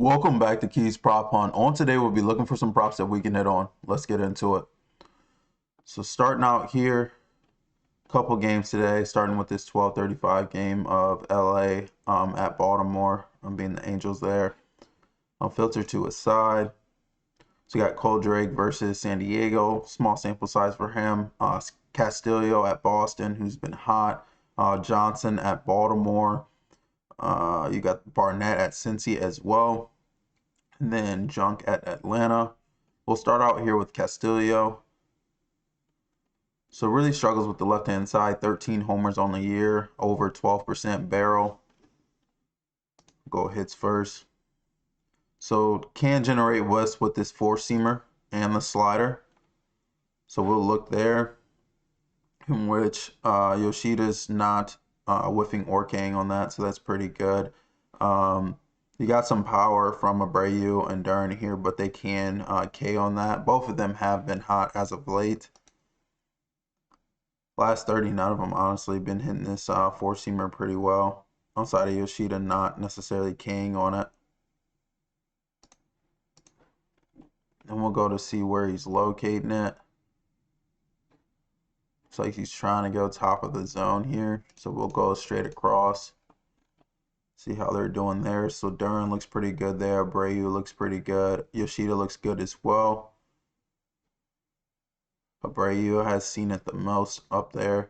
Welcome back to Keys Prop Hunt. On today, we'll be looking for some props that we can hit on. Let's get into it. So starting out here, couple games today, starting with this 12:35 game of LA at Baltimore. I'm being the Angels there. I'll filter to a side. So we got Cole Drake versus San Diego. Small sample size for him. Castillo at Boston, who's been hot. Johnson at Baltimore. You got Barnett at Cincy as well. And then Junk at Atlanta. We'll start out here with Castillo. So really struggles with the left-hand side. 13 homers on the year, over 12% barrel. Go hits first. So can generate whiffs with this four-seamer and the slider. So we'll look there, in which Yoshida's not whiffing or Kang on that, so that's pretty good. You got some power from Abreu and Dern here, but they can K on that. Both of them have been hot as of late. Last 30, none of them honestly been hitting this four-seamer pretty well. Outside of Yoshida not necessarily Kang on it. And we'll go to see where he's locating it. Looks like he's trying to go top of the zone here. So we'll go straight across. See how they're doing there. So Dern looks pretty good there. Abreu looks pretty good. Yoshida looks good as well. Abreu has seen it the most up there.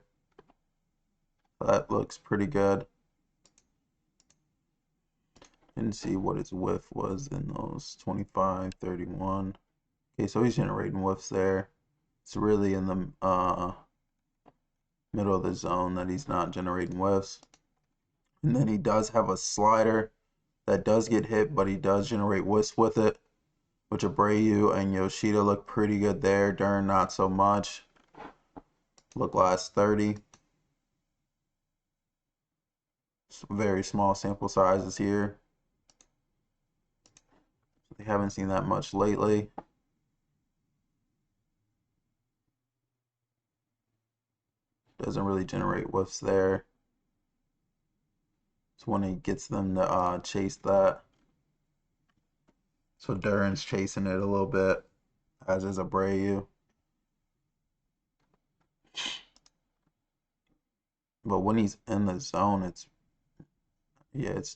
That looks pretty good. Didn't see what his whiff was in those 25, 31. Okay, so he's generating whiffs there. It's really in the middle of the zone that he's not generating whiffs. And then he does have a slider that does get hit, but he does generate whiffs with it, which Abreu and Yoshida look pretty good there. Dern not so much. Look last 30. Some very small sample sizes here. They haven't seen that much lately. Doesn't really generate whiffs there. It's when he gets them to chase that. So Dern's chasing it a little bit, as is Abreu. But when he's in the zone, it's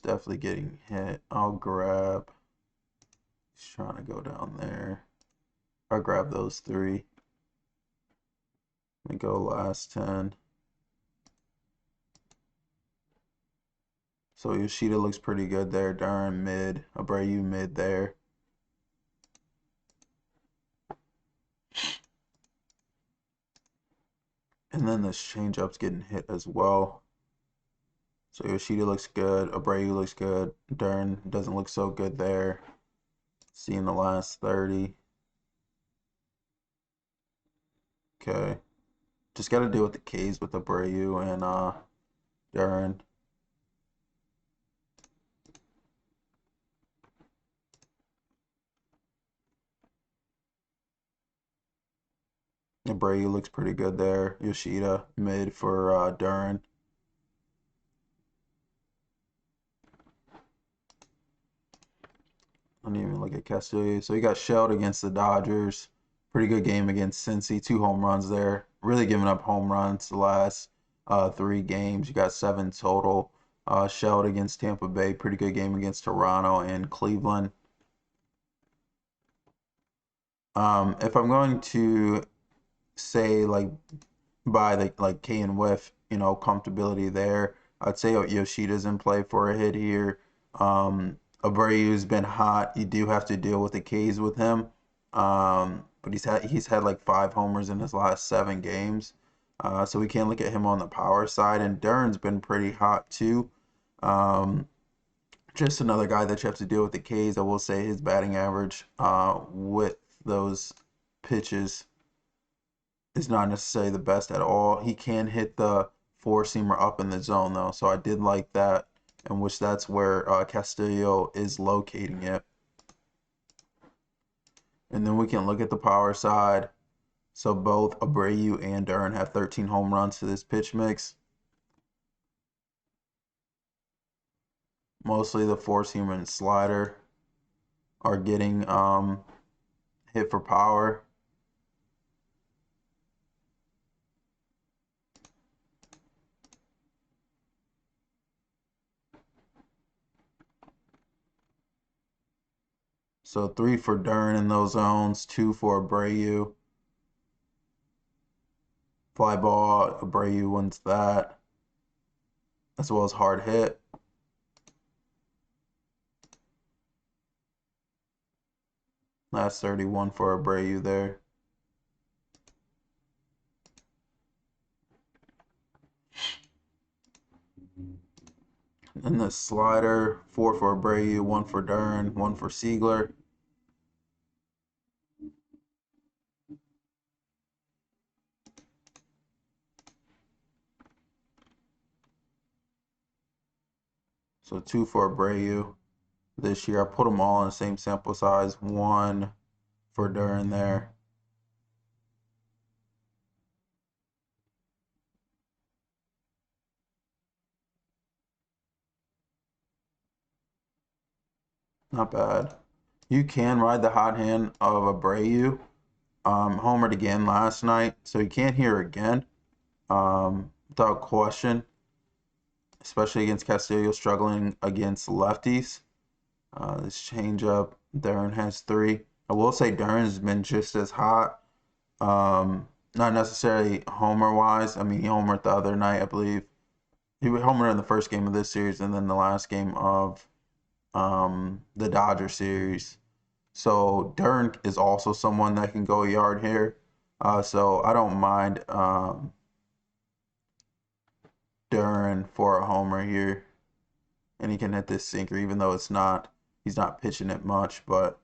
definitely getting hit. I'll grab. He's trying to go down there. I'll grab those three. Let me go last 10. So Yoshida looks pretty good there. Dern mid. Abreu mid there. And then this changeup's getting hit as well. So Yoshida looks good. Abreu looks good. Dern doesn't look so good there. Seeing the last 30. Okay. Just got to deal with the K's with Abreu and Dern. Abreu looks pretty good there. Yoshida mid for Dern. I didn't even look at Castillo. So he got shelled against the Dodgers. Pretty good game against Cincy. 2 home runs there. Really giving up home runs the last 3 games. You got 7 total. Shelled against Tampa Bay. Pretty good game against Toronto and Cleveland. If I'm going to say like by the like K and whiff, comfortability there, I'd say Yoshida's in play for a hit here. Abreu's been hot. You do have to deal with the K's with him. But he's had like 5 homers in his last 7 games. So we can't look at him on the power side. And Dern's been pretty hot too. Just another guy that you have to deal with the K's. I will say his batting average with those pitches is not necessarily the best at all. He can hit the four-seamer up in the zone though, so I did like that, in which that's where Castillo is locating it. And then we can look at the power side. So both Abreu and Dern have 13 home runs to this pitch mix. Mostly the four-seamer and slider. are getting hit for power. So 3 for Dern in those zones, 2 for Abreu. Fly ball, Abreu wins that, as well as hard hit. Last 31 for Abreu there. And the slider, 4 for Abreu, 1 for Dern, 1 for Siegler. So 2 for Abreu this year. I put them all in the same sample size. 1 for Dern there. Not bad. You can ride the hot hand of Abreu. Homered again last night, so you can't hear again. Without question, especially against Castillo, struggling against lefties. This changeup, Dern has 3. I will say Dern's been just as hot. Not necessarily homer-wise. I mean, he homered the other night, I believe. He homered in the first game of this series and then the last game of the Dodger series. So Dern is also someone that can go yard here. So I don't mind Dern for a homer here. And he can hit this sinker, even though he's not pitching it much, but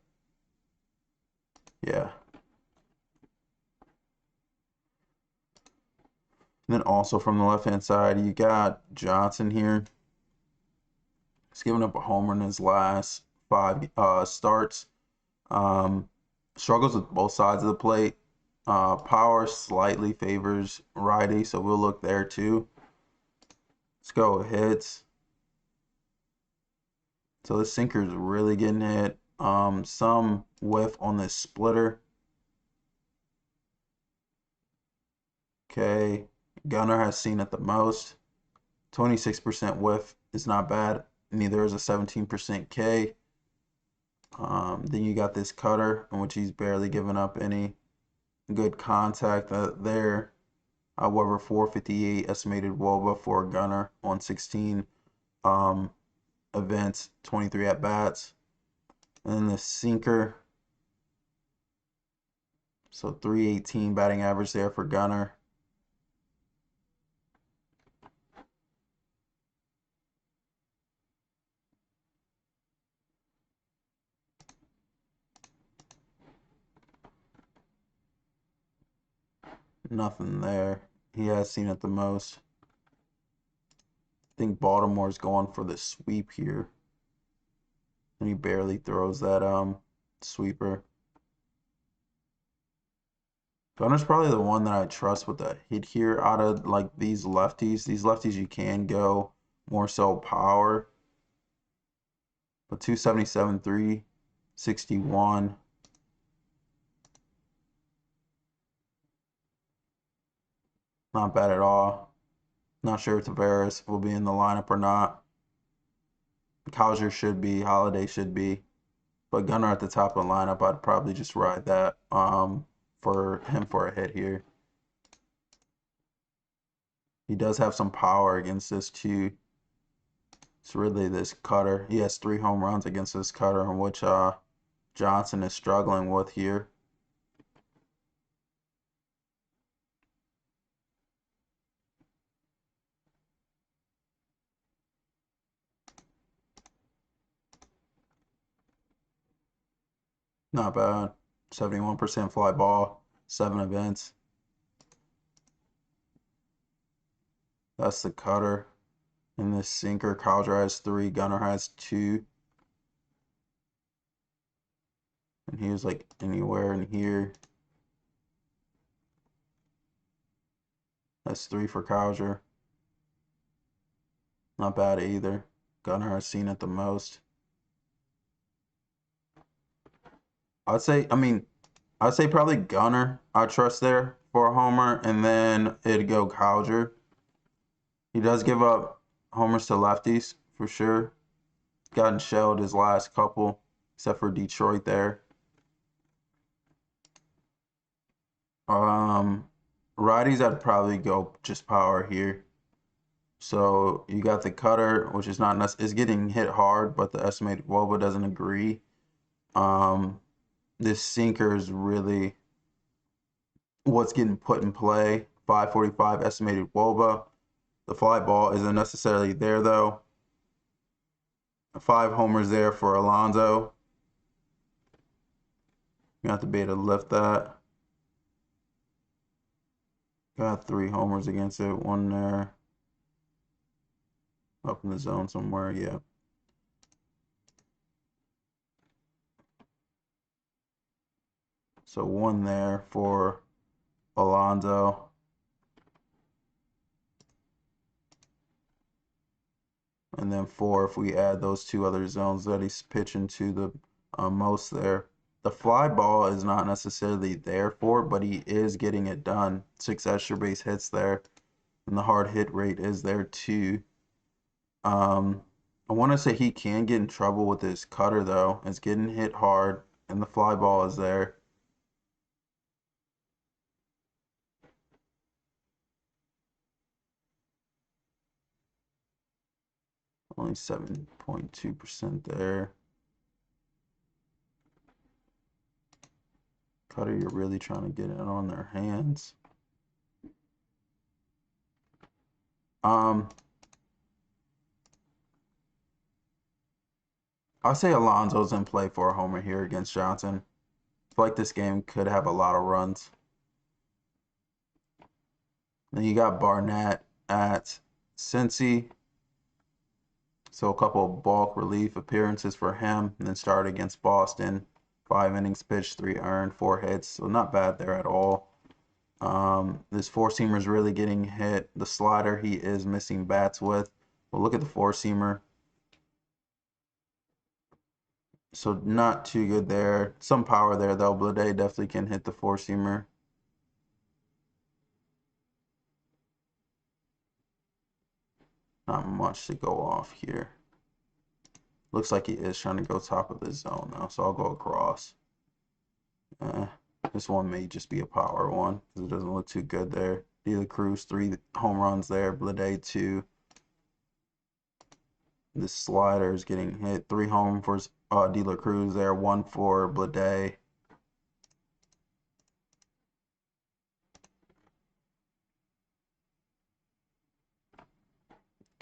yeah. And then also from the left-hand side, you got Johnson here. He's given up a homer in his last 5 starts. Struggles with both sides of the plate. Power slightly favors righty, so we'll look there too. Let's go hits. So this sinker is really getting hit. Some whiff on this splitter. Okay, Gunnar has seen it the most. 26% whiff is not bad. Neither is a 17% K. Then you got this cutter, in which he's barely given up any good contact there. However, 458 estimated WOBA for Gunnar on 16 events, 23 at bats. And then the sinker. So 318 batting average there for Gunnar. Nothing there. He has seen it the most. I think Baltimore's going for the sweep here. And he barely throws that sweeper. Gunner's probably the one that I trust with the hit here out of like these lefties. These lefties you can go more so power. But 277, 361. Not bad at all. Not sure if Tavares will be in the lineup or not. Cowser should be, Holiday should be. But Gunner at the top of the lineup, I'd probably just ride that for him for a hit here. He does have some power against this too. It's really this cutter. He has 3 home runs against this cutter, in which Johnson is struggling with here. Not bad. 71% fly ball, 7 events. That's the cutter. And this sinker, Cowser has 3, Gunner has 2. And he was like anywhere in here. That's 3 for Cowser. Not bad either. Gunner has seen it the most. I'd say probably Gunner. I trust there for a homer, and then it'd go Cowger. He does give up homers to lefties for sure. Gotten shelled his last couple, except for Detroit there. Righties, I'd probably go just power here. So you got the cutter, which is not is getting hit hard, but the estimated WOBA doesn't agree. This sinker is really what's getting put in play. 545 estimated WOBA. The fly ball isn't necessarily there though. 5 homers there for Alonso. You have to be able to lift that. Got 3 homers against it. 1 there. Up in the zone somewhere, yeah. So 1 there for Alonso. And then 4 if we add those 2 other zones that he's pitching to the most there. The fly ball is not necessarily there for it, but he is getting it done. 6 extra base hits there. And the hard hit rate is there too. I want to say he can get in trouble with his cutter though. It's getting hit hard, and the fly ball is there. Only 7.2% there. Cutter, you're really trying to get it on their hands. I'll say Alonso's in play for a homer here against Johnson. I feel like this game could have a lot of runs. Then you got Barnett at Cincy. So a couple of bulk relief appearances for him. And then started against Boston. 5 innings pitched, 3 earned, 4 hits. So not bad there at all. This 4-seamer is really getting hit. The slider he is missing bats with. But look at the 4-seamer. So not too good there. Some power there though. Blade definitely can hit the 4-seamer. Not much to go off here. Looks like he is trying to go top of the zone now, so I'll go across. This one may just be a power one because it doesn't look too good there. De La Cruz, 3 home runs there. Blade, 2. This slider is getting hit. 3 home for De La Cruz there. 1 for Blade.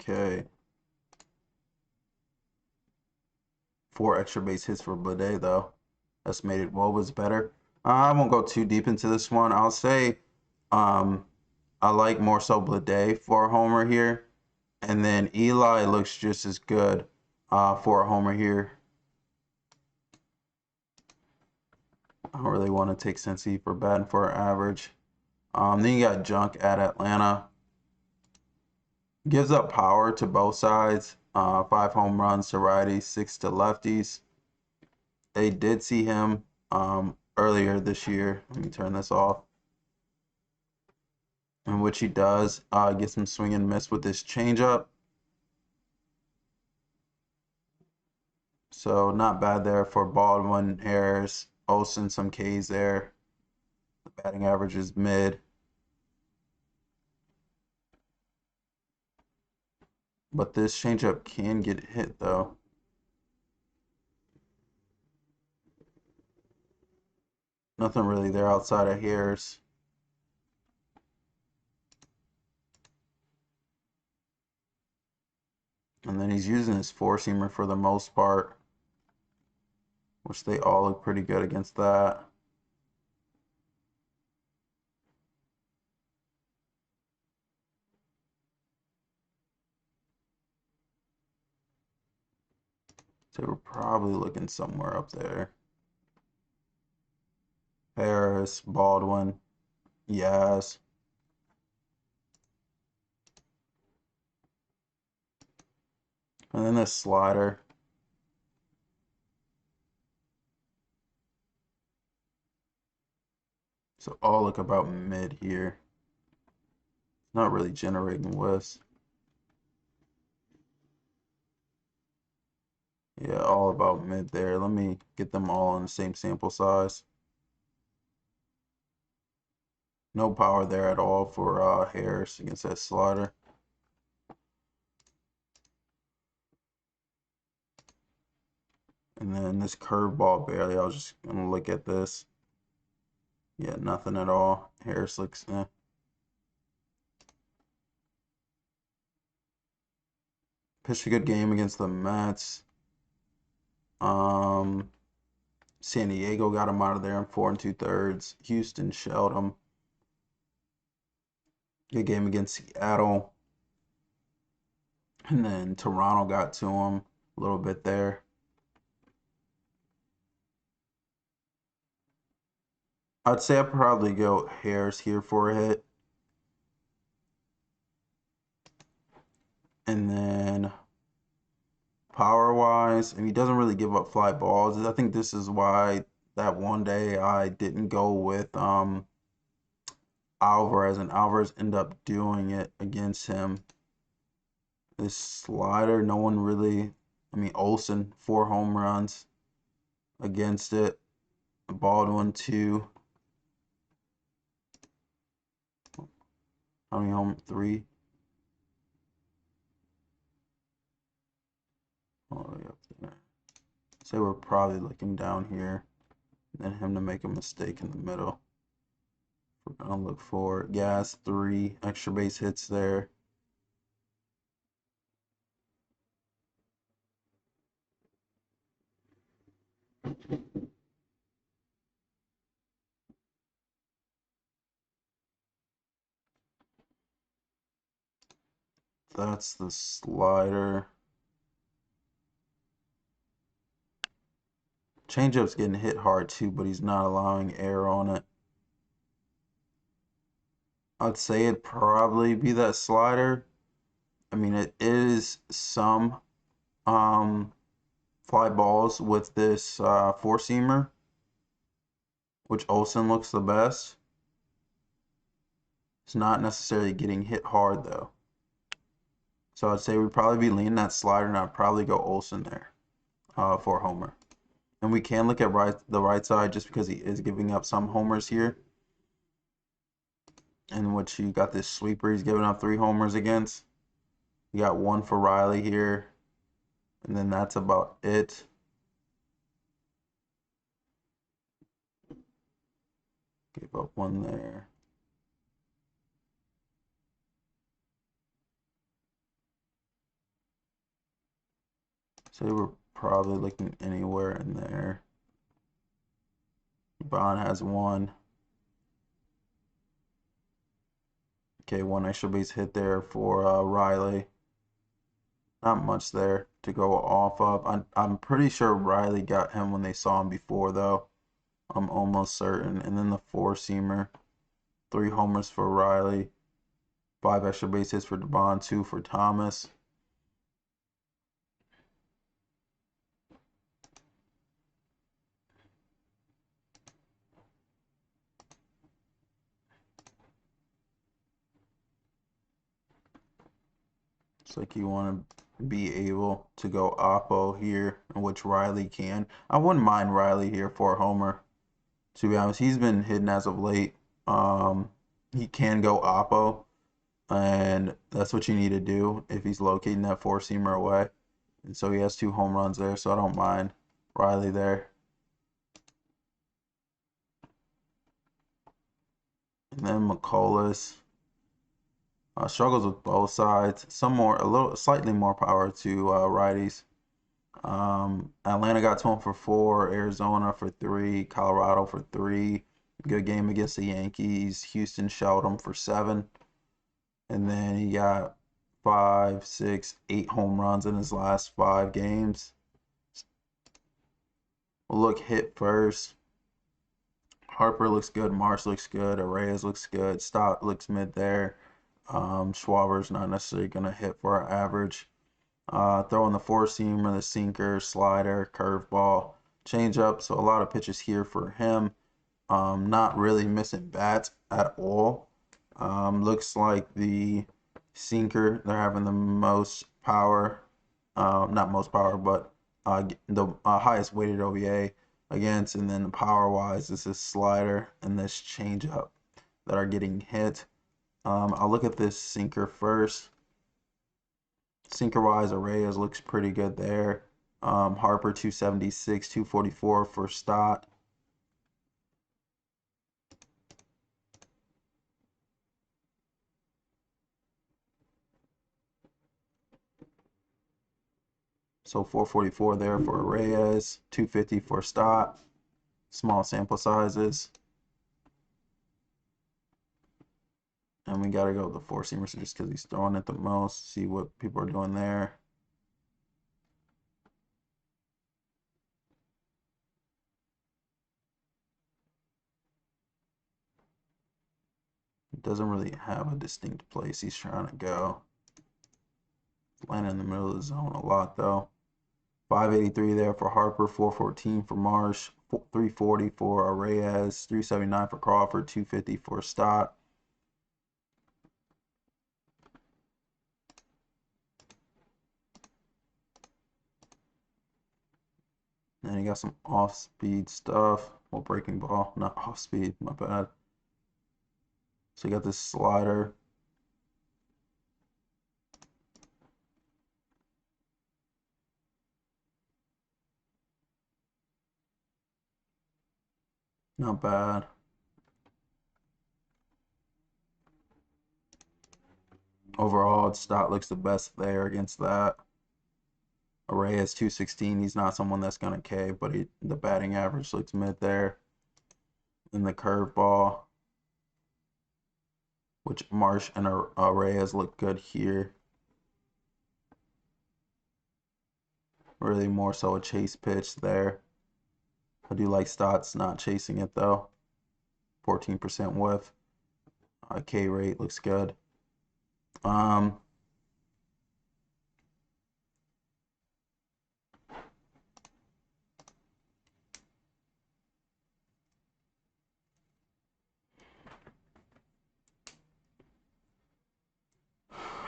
Okay. 4 extra base hits for Blade though. Estimated what was better. I won't go too deep into this one. I'll say I like more so Blade for a homer here. And then Eli looks just as good for a homer here. I don't really want to take Cincy for batting for average. Then you got Junk at Atlanta. Gives up power to both sides. 5 home runs to righties, 6 to lefties. They did see him earlier this year. Let me turn this off. In which he does get some swing and miss with this changeup. So not bad there for Baldwin, Harris, Olsen, some Ks there. The batting average is mid. But this changeup can get hit though. Nothing really there outside of Harris. And then he's using his 4-seamer for the most part, which they all look pretty good against that. So we're probably looking somewhere up there. Harris, Baldwin, yes. And then this slider. So all look about mid here. Not really generating whiffs. Yeah, all about mid there. Let me get them all in the same sample size. No power there at all for Harris against that slider. And then this curveball barely. I was just gonna look at this. Yeah, nothing at all. Harris looks Pitched a good game against the Mets. San Diego got him out of there in 4 2/3. Houston shelled him. Good game against Seattle. And then Toronto got to him a little bit there. I'd say I'd probably go Harris here for a hit. And then power-wise, and he doesn't really give up fly balls. I think this is why that one day I didn't go with Alvarez, and Alvarez ended up doing it against him. This slider, no one really, Olsen, 4 home runs against it. Baldwin, 2. How many home? 3. All the way up there. Say we're probably looking down here, and then him to make a mistake in the middle. We're gonna look for Gas, 3 extra base hits there. That's the slider. Changeup's getting hit hard too, but he's not allowing air on it. I'd say it'd probably be that slider. It is some fly balls with this four-seamer, which Olsen looks the best. It's not necessarily getting hit hard though. So I'd say we'd probably be leaning that slider, and I'd probably go Olsen there for a homer. And we can look at the right side just because he is giving up some homers here. In which you got this sweeper he's giving up 3 homers against. You got 1 for Riley here. And then that's about it. Gave up 1 there. So we're probably looking anywhere in there. Bond has 1. Okay, 1 extra base hit there for Riley. Not much there to go off of. I'm pretty sure Riley got him when they saw him before, though. I'm almost certain. And then the 4-seamer. 3 homers for Riley. 5 extra base hits for Bond, 2 for Thomas. It's like you want to be able to go Oppo here, which Riley can. I wouldn't mind Riley here for a homer. To be honest, he's been hidden as of late. He can go Oppo, and that's what you need to do if he's locating that 4-seamer away. And so he has 2 home runs there, so I don't mind Riley there. And then McCullers struggles with both sides. Slightly more power to righties. Atlanta got to him for 4, Arizona for 3, Colorado for 3. Good game against the Yankees. Houston shelled him for 7. And then he got 5, 6, 8 home runs in his last 5 games. We'll look hit first. Harper looks good. Marsh looks good. Arraez looks good. Stott looks mid there. Schwaber's not necessarily going to hit for our average. Throwing the 4-seamer, the sinker, slider, curveball, changeup. So a lot of pitches here for him. Not really missing bats at all. Looks like the sinker, they're having the most power, not most power, but the highest weighted OVA against, and then power wise, this is slider and this changeup that are getting hit. I'll look at this sinker first. Sinker wise, Arraez looks pretty good there. Harper 276, 244 for Stott. So 444 there for Arraez, 250 for Stott. Small sample sizes. And we got to go with the four seamers just because he's throwing it the most. See what people are doing there. It doesn't really have a distinct place he's trying to go. Landing in the middle of the zone a lot though. 583 there for Harper, 414 for Marsh, 340 for Arraez, 379 for Crawford, 250 for Stott. And you got some off-speed stuff. Well, breaking ball, not off-speed, my bad. So you got this slider. Not bad. Overall, Stott looks the best there against that. Arraez 216. He's not someone that's going to K, but the batting average looks mid there. And the curveball, which Marsh and Arraez look good here. Really more so a chase pitch there. I do like Stott's not chasing it though. 14% whiff. K rate looks good.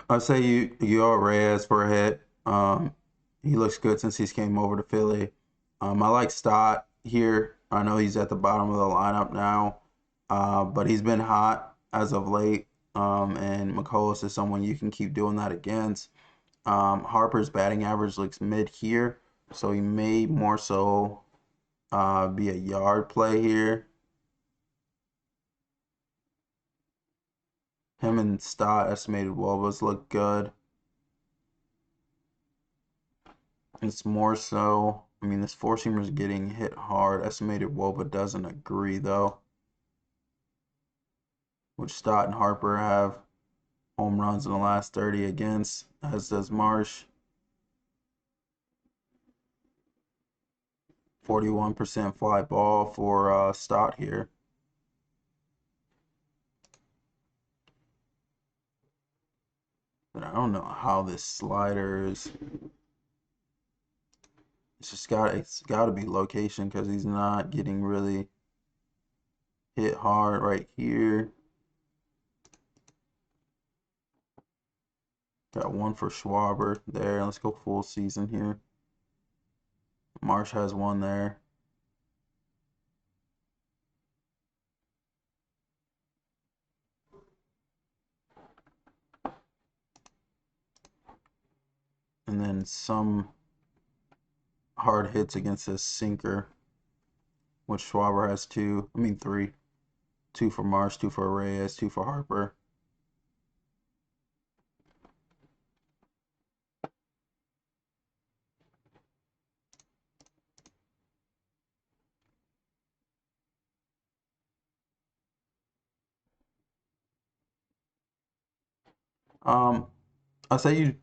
I'd say you are Reyes for a hit. He looks good since he's came over to Philly. I like Stott here. I know he's at the bottom of the lineup now, but he's been hot as of late. And McCullough is someone you can keep doing that against. Harper's batting average looks mid here, so he may more so be a yard play here. Him and Stott estimated wOBAs look good. It's more so, I mean, this four-seamer's getting hit hard. Estimated wOBA doesn't agree, though. Which Stott and Harper have home runs in the last 30 against, as does Marsh. 41% fly ball for Stott here. But I don't know how this slider is. It's got to be location because he's not getting really hit hard right here. Got one for Schwarber there. Let's go full season here. Marsh has one there. And then some hard hits against this sinker, which Schwarber has three. Two for Marsh, two for Reyes, two for Harper. I say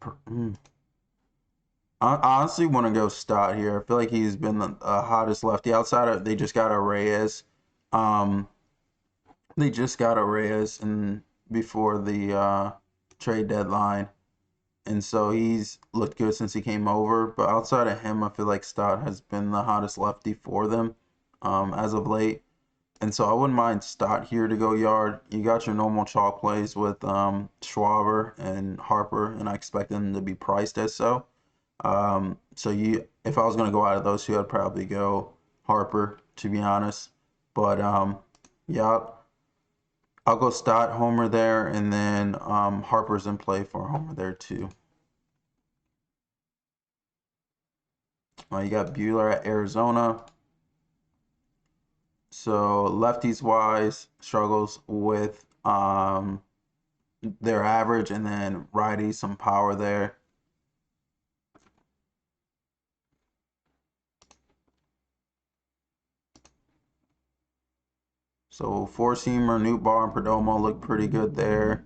I honestly want to go Stott here. I feel like he's been the hottest lefty outside of, they just got a Reyes. They just got a Reyes before the trade deadline. And so he's looked good since he came over. But outside of him, I feel like Stott has been the hottest lefty for them as of late. And so I wouldn't mind Stott here to go yard. You got your normal chalk plays with Schwaber and Harper, and I expect them to be priced as so. So if I was going to go out of those two, I'd probably go Harper, to be honest. But yeah, I'll go Stott homer there, and then Harper's in play for a homer there too. You got Buehler at Arizona. So lefties wise struggles with their average, and then righties some power there. So four-seamer, Newtbar, and Perdomo look pretty good there.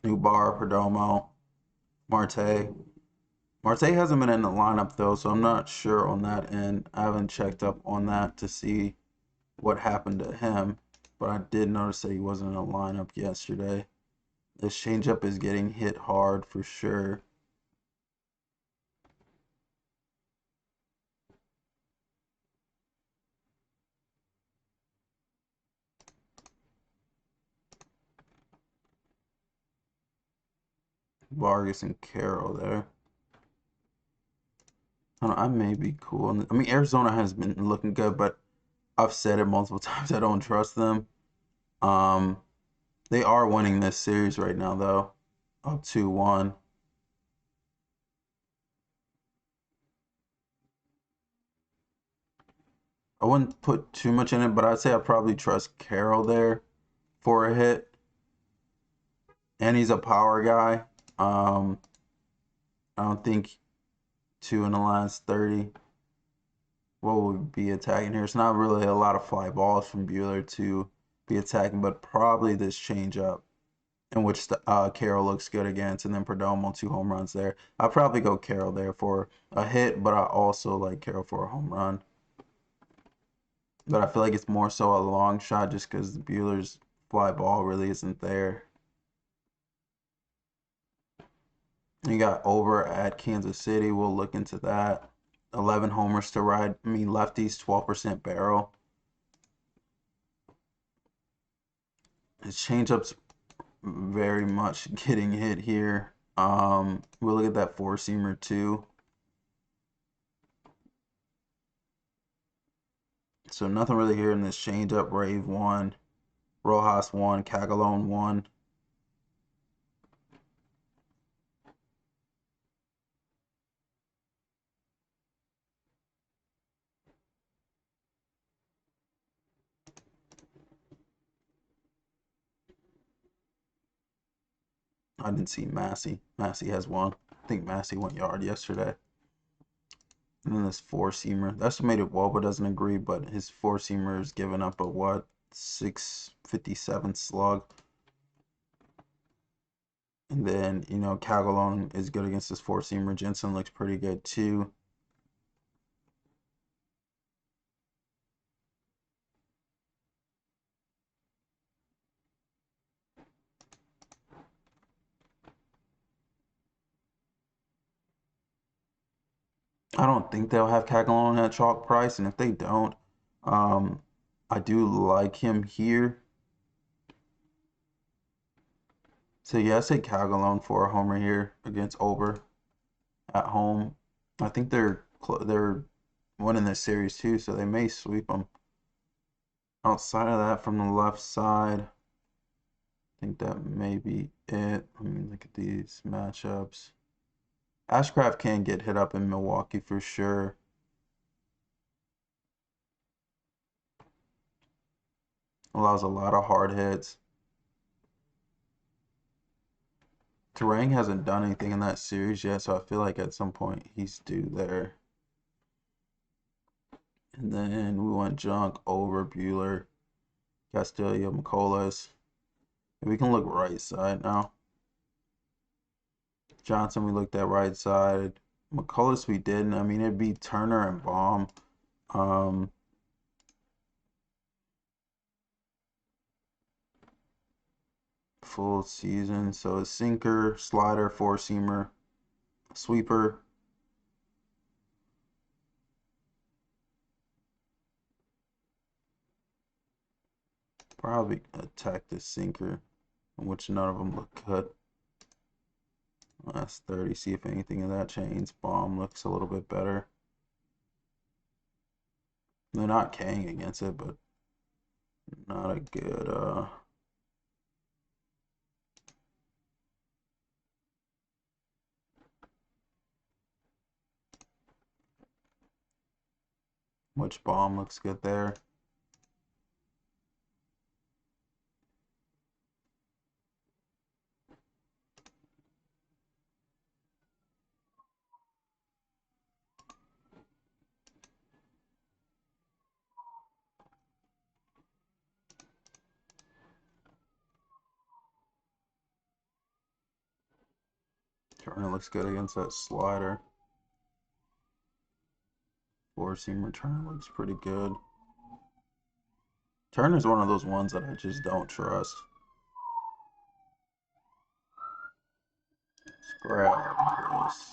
Newtbar, Perdomo, Marte. Marte hasn't been in the lineup though, so I'm not sure on that end. I haven't checked up on that to see what happened to him, but I did notice that he wasn't in the lineup yesterday. This changeup is getting hit hard for sure. Vargas and Carroll there. I may be cool. I mean, Arizona has been looking good, but I've said it multiple times. I don't trust them. They are winning this series right now, though, up 2-1. I wouldn't put too much in it, but I'd say I probably trust Carroll there for a hit. And he's a power guy. I don't think 2 in the last 30. What would be attacking here? It's not really a lot of fly balls from Buehler to be attacking, but probably this changeup, in which Carroll looks good against, and then Perdomo 2 home runs there. I'll probably go Carroll there for a hit, but I also like Carroll for a home run. But I feel like it's more so a long shot just because Buehler's fly ball really isn't there. You got over at Kansas City. We'll look into that. 11 homers to ride. I mean, lefties, 12% barrel. His changeup's very much getting hit here. We'll look at that four-seamer too. So nothing really here in this changeup. Rave 1, Rojas 1, Cagalone 1. I didn't see Massey. Massey has 1. I think Massey went yard yesterday. And then this four-seamer. The estimated Woba doesn't agree, but his four-seamer is giving up a what? 657 slug. And then, Cagalone is good against this four-seamer. Jensen looks pretty good too. I don't think they'll have Cagalone at chalk price, and if they don't, I do like him here. So yeah, I say Cagalone for a homer here against Ober at home. I think they're winning this series too, so they may sweep them. Outside of that, from the left side, I think that may be it. Let me look at these matchups. Ashcraft can get hit up in Milwaukee for sure. Allows a lot of hard hits. Terang hasn't done anything in that series yet, so I feel like at some point he's due there. And then we went Junk over Buehler, Castillo, McCollus. We can look right side now. Johnson, we looked at right side. McCullers, we didn't. I mean, it'd be Turner and Baum. full season. So a sinker, slider, four-seamer, sweeper. Probably attack this sinker, which none of them look good. Last 30, see if anything of that changes. Bomb looks a little bit better. They're not Kang against it, but not a good which bomb looks good there. Turner looks good against that slider. Four-seamer Turner looks pretty good. Turner's one of those ones that I just don't trust. Scrap this.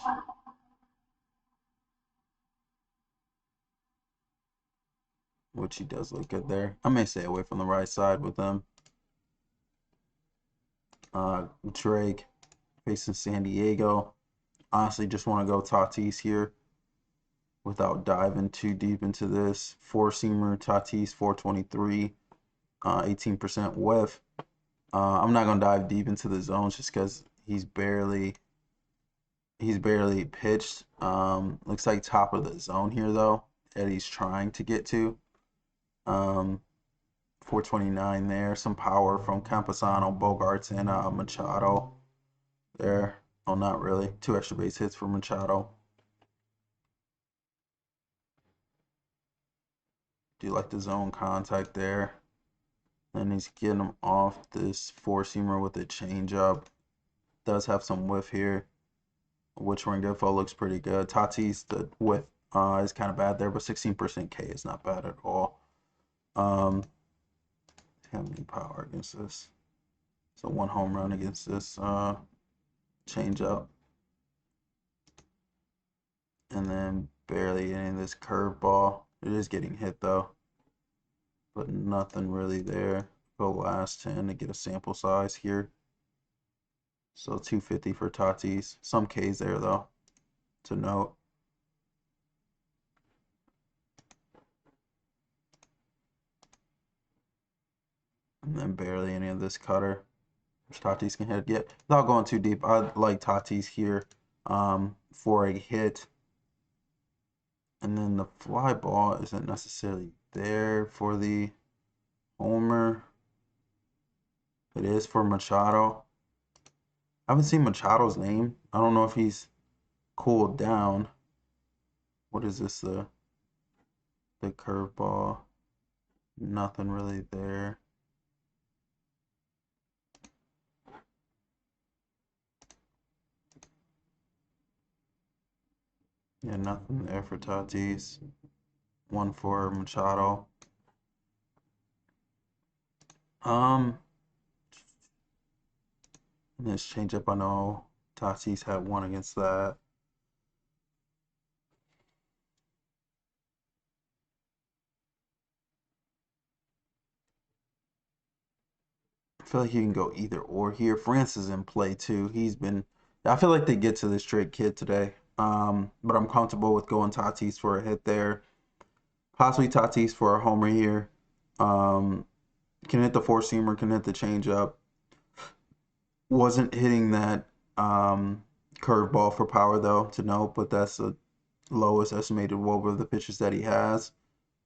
Which he does look good there. I may stay away from the right side with them. Drake facing San Diego. Honestly, just want to go Tatis here without diving too deep into this. Four-seamer Tatis, 423, 18% whiff. I'm not gonna dive deep into the zones just because he's barely pitched. Looks like top of the zone here though that he's trying to get to. 429 there. Some power from Campusano, Bogarts, and Machado there. Oh, not really. 2 extra base hits for Machado. Do like the zone contact there. And he's getting him off this four-seamer with a changeup. Does have some whiff here. Which ring info looks pretty good. Tatis, the whiff is kind of bad there, but 16% K is not bad at all. Having power against this. So 1 home run against this changeup. And then barely any of this curveball. It is getting hit though, but nothing really there. Go last 10 to get a sample size here. So 250 for Tatis. Some Ks there though, to note. And then barely any of this cutter, which Tatis can hit. Yet without going too deep, I like Tatis here for a hit. And then the fly ball isn't necessarily there for the homer. It is for Machado. I haven't seen Machado's name. I don't know if he's cooled down. What is this? The curveball. Nothing really there. Yeah, nothing there for Tatis. 1 for Machado. And this changeup, I know Tatis had 1 against that. I feel like you can go either or here. France is in play too. I feel like they get to this straight kid today. But I'm comfortable with going Tatis for a hit there. Possibly Tatis for a homer here. Can hit the four-seamer, can hit the changeup. Wasn't hitting that curveball for power though, to note, but that's the lowest estimated WOBA of the pitches that he has.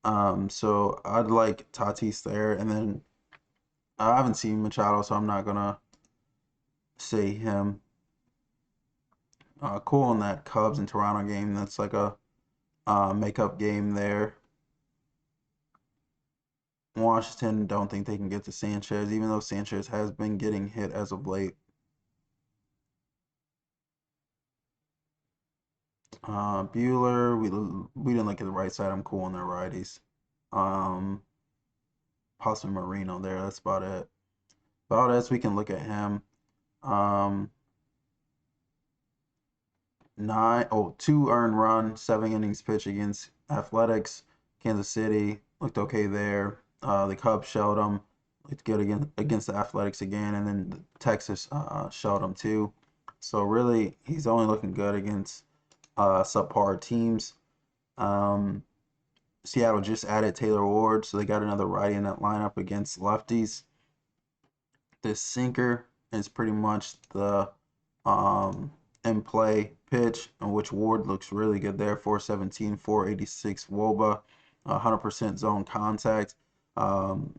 So I'd like Tatis there, and then I haven't seen Machado, so I'm not gonna say him. Cool in that Cubs and Toronto game. That's like a makeup game there. Washington, don't think they can get to Sanchez, even though Sanchez has been getting hit as of late. Bueller, we didn't look at the right side. I'm cool on their righties. Possibly Marino there. That's about it. Valdez, we can look at him. Um, 2 earned run, 7 innings pitch against Athletics. Kansas City looked okay there. The Cubs showed him, looked good against the Athletics again, and then Texas showed him too. So really, he's only looking good against subpar teams. Um, Seattle just added Taylor Ward, so they got another righty in that lineup against lefties. This sinker is pretty much the in play pitch, in which Ward looks really good there. 417, 486 Woba, 100% zone contact. Um,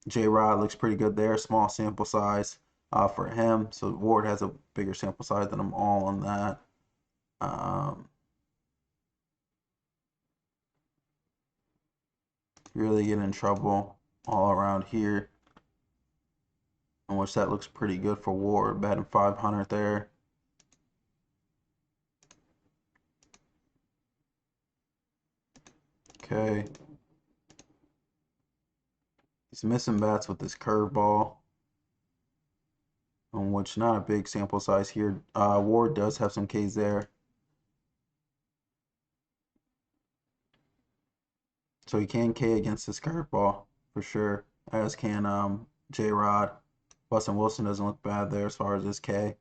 J Rod looks pretty good there. Small sample size for him. So Ward has a bigger sample size than them all on that. Really get in trouble all around here, in which that looks pretty good for Ward, batting 500 there. Okay. He's missing bats with his curveball, on which not a big sample size here. Ward does have some Ks there. So he can K against his curveball for sure, as can J Rod. Weston Wilson doesn't look bad there as far as his K.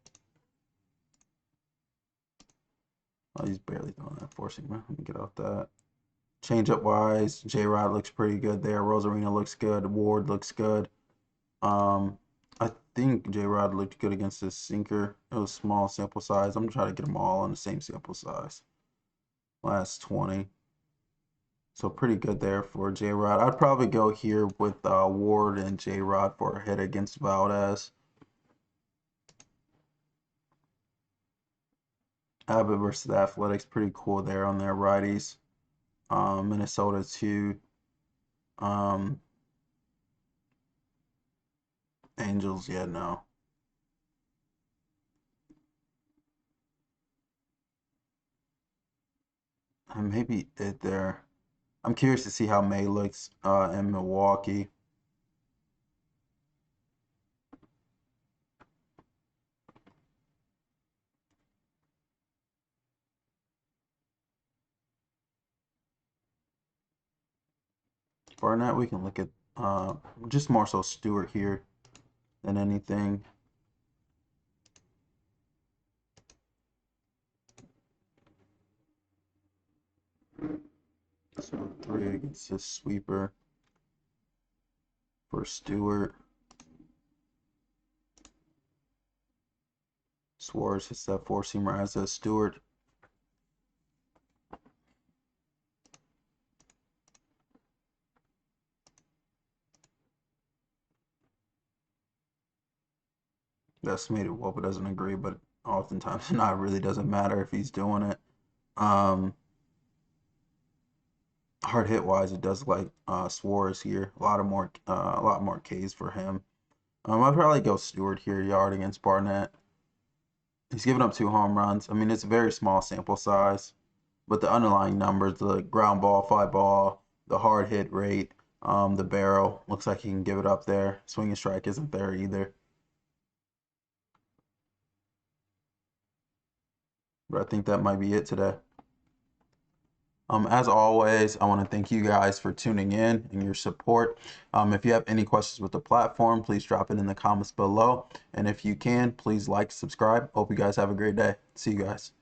Oh, he's barely throwing that four seamer. Let me get off that. Changeup wise, J Rod looks pretty good there. Rosarina looks good. Ward looks good. I think J Rod looked good against his sinker. It was small sample size. I'm trying to get them all on the same sample size. Last 20. So pretty good there for J Rod. I'd probably go here with Ward and J Rod for a hit against Valdez. Abbott versus the Athletics, pretty cool there on their righties. Minnesota too. Um, Angels, yeah, no. Maybe it there. I'm curious to see how May looks in Milwaukee. Barnett, we can look at just more so Stewart here than anything. So 3 against his sweeper for Stewart. Suarez hits that four seamer as a Stewart. The estimated WOBA doesn't agree, but oftentimes not really doesn't matter if he's doing it. Hard hit wise, it does like Suarez here. A lot more Ks for him. I'd probably go Stewart here, yard against Barnett. He's given up 2 home runs. I mean, it's a very small sample size, but the underlying numbers, the ground ball, fly ball, the hard hit rate, the barrel, looks like he can give it up there. Swing and strike isn't there either. But I think that might be it today. As always, I want to thank you guys for tuning in and your support. If you have any questions with the platform, please drop it in the comments below. And if you can, please like, subscribe. Hope you guys have a great day. See you guys.